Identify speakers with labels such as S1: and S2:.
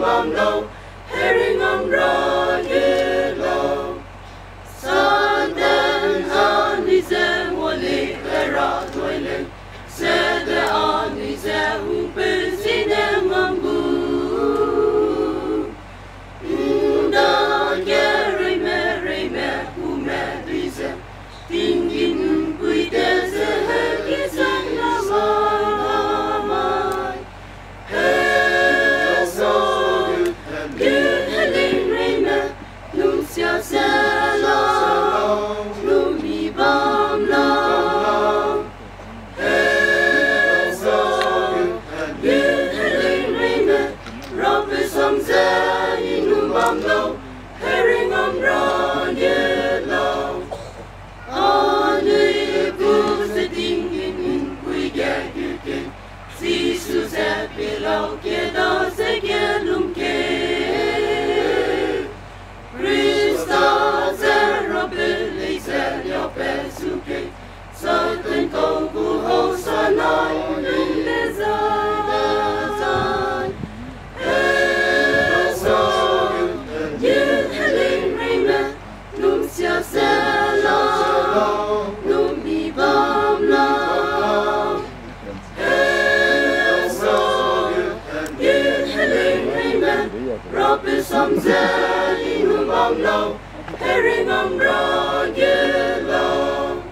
S1: bom lâu herring om rocket low sun den ani ze wole era toile se de ani ze u persine mambu da gere me u me dize tingin puite se kisan na mai Hesua Gutlau Nuncia Sela Lumi Bam Lao Hesua Gutlau Robbe som Num Bam Lao Herring om rocket low Ane Buse Dingin Kui Gagugin Si su se pilau che da se che lunche Krista se robili se io penso che Sotten kogu ho sanai in desai Hesua Gutlau Nuncia Sela Lumi Bam Lao Robbe som Num Bam Lao herring om rocket low.